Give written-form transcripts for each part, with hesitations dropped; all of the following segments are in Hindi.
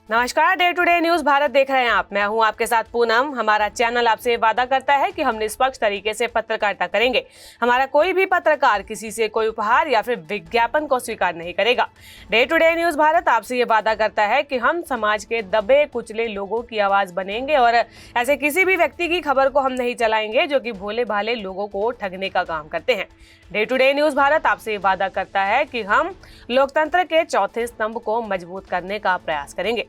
नमस्कार, day to day news Bharat देख रहे हैं आप। मैं हूं आपके साथ पूनम। हमारा चैनल आपसे वादा करता है कि हम निष्पक्ष तरीके से पत्रकारिता करेंगे। हमारा कोई भी पत्रकार किसी से कोई उपहार या फिर विज्ञापन को स्वीकार नहीं करेगा। Day to day news Bharat आपसे ये वादा करता है कि हम समाज के दबे कुचले लोगों की आवाज बनेंगे और ऐसे किसी भी व्यक्ति की खबर को हम नहीं चलाएंगे जो कि भोले भाले लोगों को ठगने का काम करते हैं। Day to day news Bharat आपसे ये वादा करता है कि हम लोकतंत्र के चौथे स्तंभ को मजबूत करने का प्रयास करेंगे।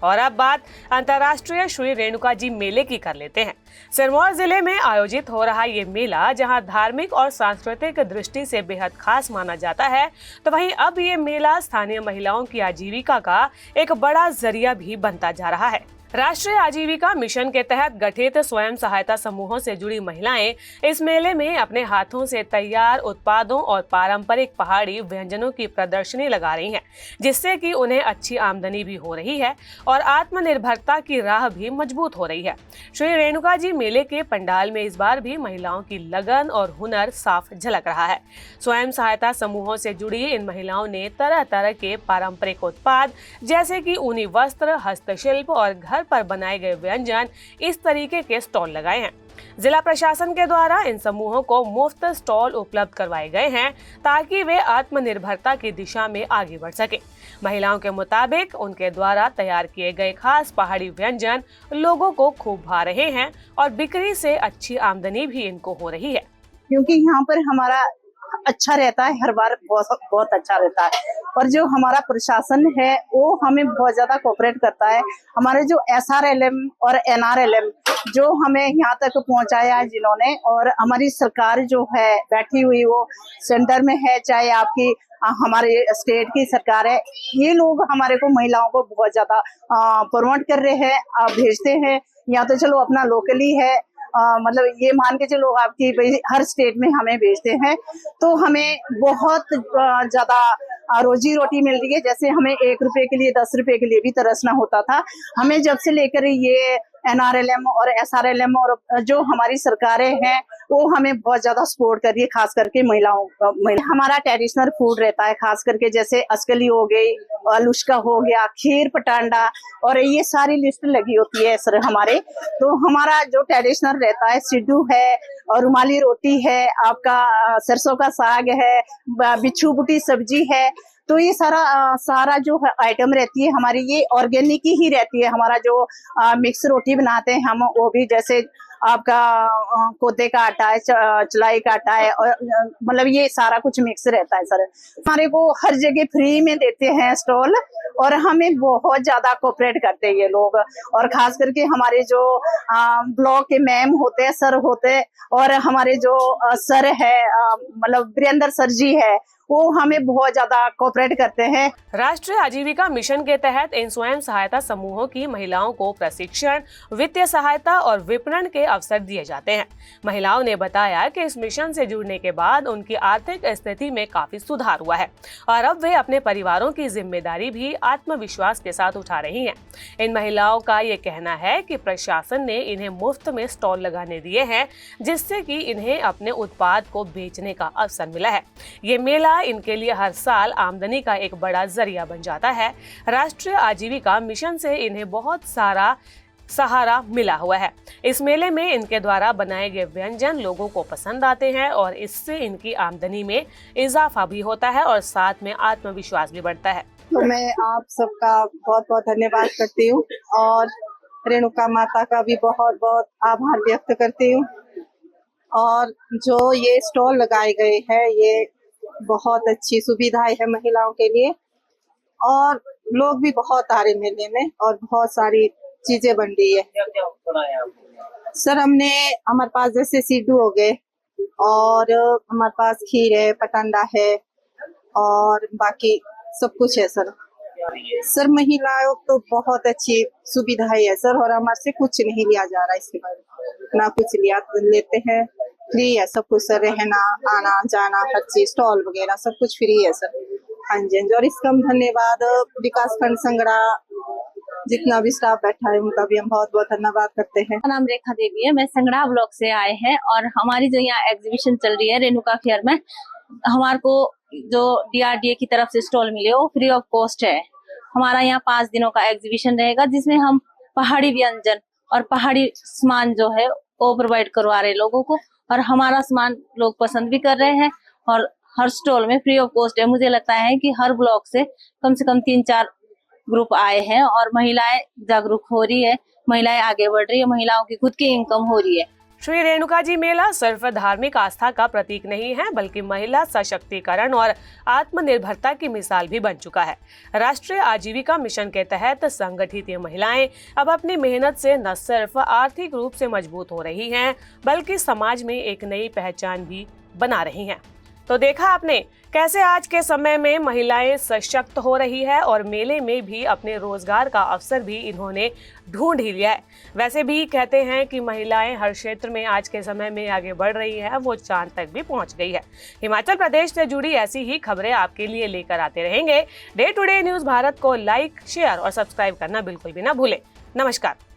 और अब बात अंतर्राष्ट्रीय श्री रेणुका जी मेले की कर लेते हैं। सिरमौर जिले में आयोजित हो रहा ये मेला जहां धार्मिक और सांस्कृतिक दृष्टि से बेहद खास माना जाता है, तो वहीं अब ये मेला स्थानीय महिलाओं की आजीविका का एक बड़ा जरिया भी बनता जा रहा है। राष्ट्रीय आजीविका मिशन के तहत गठित स्वयं सहायता समूहों से जुड़ी महिलाएं इस मेले में अपने हाथों से तैयार उत्पादों और पारंपरिक पहाड़ी व्यंजनों की प्रदर्शनी लगा रही हैं, जिससे कि उन्हें अच्छी आमदनी भी हो रही है और आत्मनिर्भरता की राह भी मजबूत हो रही है। श्री रेणुका जी मेले के पंडाल में इस बार भी महिलाओं की लगन और हुनर साफ झलक रहा है। स्वयं सहायता समूहों से जुड़ी इन महिलाओं ने तरह तरह के पारंपरिक उत्पाद जैसे कि ऊनी वस्त्र, हस्तशिल्प और घर पर बनाए गए व्यंजन इस तरीके के स्टॉल लगाए हैं। जिला प्रशासन के द्वारा इन समूहों को मुफ्त स्टॉल उपलब्ध करवाए गए हैं ताकि वे आत्मनिर्भरता की दिशा में आगे बढ़ सके। महिलाओं के मुताबिक उनके द्वारा तैयार किए गए खास पहाड़ी व्यंजन लोगों को खूब भा रहे हैं और बिक्री से अच्छी आमदनी भी इनको हो रही है। क्योंकि यहाँ पर हमारा अच्छा रहता है, हर बार बहुत अच्छा रहता है और जो हमारा प्रशासन है वो हमें बहुत ज्यादा कोऑपरेट करता है। हमारे जो SRLM और NRLM जो हमें यहाँ तक पहुँचाया है जिन्होंने, और हमारी सरकार जो है बैठी हुई वो सेंटर में है, चाहे आपकी हमारे स्टेट की सरकार है, ये लोग हमारे को महिलाओं को बहुत ज्यादा प्रमोट कर रहे हैं, भेजते हैं। या तो चलो अपना लोकली है, मतलब ये मान के चलो आपकी हर स्टेट में हमें भेजते हैं, तो हमें बहुत ज्यादा रोजी रोटी मिल रही है। जैसे हमें 1 रुपए के लिए 10 रुपए के लिए भी तरसना होता था, हमें जब से लेकर ये NRLM और SRLM और जो हमारी सरकारें हैं वो हमें बहुत ज्यादा सपोर्ट कर रही है, खास करके महिलाओं का। हमारा ट्रेडिशनल फूड रहता है, खास करके जैसे अस्कली हो गई, आलूश्का हो गया, खीर पटांडा, और ये सारी लिस्ट लगी होती है सर हमारे। तो हमारा जो ट्रेडिशनल रहता है, सिड्डू है और रुमाली रोटी है, आपका सरसों का साग है, बिच्छू बुटी सब्जी है, तो ये सारा जो आइटम रहती है हमारी ये ऑर्गेनिक ही रहती है। हमारा जो मिक्स रोटी बनाते हैं हम, वो भी जैसे आपका कोदे का आटा है, चलाई का आटा है, और मतलब ये सारा कुछ मिक्स रहता है सर। हमारे को हर जगह फ्री में देते हैं स्टॉल और हमें बहुत ज्यादा कोऑपरेट करते हैं ये लोग। और खास करके हमारे जो ब्लॉक के मैम होते हैं, सर होते हैं, और हमारे जो सर है मतलब वीरेंद्र सर जी है, वो हमें बहुत ज्यादा कोऑपरेट करते हैं। राष्ट्रीय आजीविका मिशन के तहत इन स्वयं सहायता समूहों की महिलाओं को प्रशिक्षण, वित्तीय सहायता और विपणन के अवसर दिए जाते हैं। महिलाओं ने बताया कि इस मिशन से जुड़ने के बाद उनकी आर्थिक स्थिति में काफी सुधार हुआ है और अब वे अपने परिवारों की जिम्मेदारी भी आत्मविश्वास के साथ उठा रही हैं। इन महिलाओं का ये कहना है कि प्रशासन ने इन्हें मुफ्त में स्टॉल लगाने दिए हैं, जिससे कि इन्हें अपने उत्पाद को बेचने का अवसर मिला है। ये मेला इनके लिए हर साल आमदनी का एक बड़ा जरिया बन जाता है। राष्ट्रीय आजीविका मिशन से इन्हें बहुत सारा सहारा मिला हुआ है। इस मेले में इनके द्वारा बनाए गए व्यंजन लोगों को पसंद आते हैं और इससे इनकी आमदनी में इजाफा भी होता है और साथ में आत्मविश्वास भी बढ़ता है। तो मैं आप सबका बहुत बहुत धन्यवाद करती हूँ और रेणुका माता का भी बहुत बहुत आभार व्यक्त करती हूँ। और जो ये स्टॉल लगाए गए हैं ये बहुत अच्छी सुविधाएं है महिलाओं के लिए, और लोग भी बहुत आ रहे मेले में और बहुत सारी चीजें बन रही है सर। हमारे पास जैसे सिड्डू हो गए, और हमारे पास खीर है, पटांडा है, और बाकी सब कुछ है सर। महिलाओं तो बहुत अच्छी सुविधाएं है सर, और हमारे से कुछ नहीं लिया जा रहा है, इसके बारे में ना कुछ लेते हैं, फ्री है सब कुछ सर। रहना, आना जाना, हर चीज, स्टॉल वगैरह सब कुछ फ्री है सर। हाँ जी। और इसका हम धन्यवाद विकास खंड संगड़ा जितना भी स्टाफ बैठा है उनका भी हम बहुत बहुत धन्यवाद करते हैं। मेरा नाम रेखा देवी है, मैं संगड़ा ब्लॉक से आए हैं और हमारी जो यहाँ एग्जीबिशन चल रही है रेणुका फेयर में, हमारे को जो DRDA की तरफ से स्टॉल मिले वो फ्री ऑफ कॉस्ट है। हमारा यहाँ 5 दिनों का एग्जीबिशन रहेगा, जिसमें हम पहाड़ी व्यंजन और पहाड़ी सामान जो है वो प्रोवाइड करवा रहे हैं लोगों को, और हमारा सामान लोग पसंद भी कर रहे हैं और हर स्टॉल में फ्री ऑफ कॉस्ट है। मुझे लगता है कि हर ब्लॉक से कम 3-4 ग्रुप आए हैं और महिलाएं जागरूक हो रही है, महिलाएं आगे बढ़ रही है, महिलाओं की खुद की इनकम हो रही है। श्री रेणुका जी मेला सिर्फ धार्मिक आस्था का प्रतीक नहीं है, बल्कि महिला सशक्तिकरण और आत्मनिर्भरता की मिसाल भी बन चुका है। राष्ट्रीय आजीविका मिशन के तहत संगठित ये महिलाएं अब अपनी मेहनत से न सिर्फ आर्थिक रूप से मजबूत हो रही हैं, बल्कि समाज में एक नई पहचान भी बना रही हैं। तो देखा आपने कैसे आज के समय में महिलाएं सशक्त हो रही है और मेले में भी अपने रोजगार का अवसर भी इन्होंने ढूंढ ही लिया है। वैसे भी कहते हैं कि महिलाएं हर क्षेत्र में आज के समय में आगे बढ़ रही है, वो चांद तक भी पहुंच गई है। हिमाचल प्रदेश से जुड़ी ऐसी ही खबरें आपके लिए लेकर आते रहेंगे। Day to day news Bharat को लाइक, शेयर और सब्सक्राइब करना बिल्कुल भी ना भूलें। नमस्कार।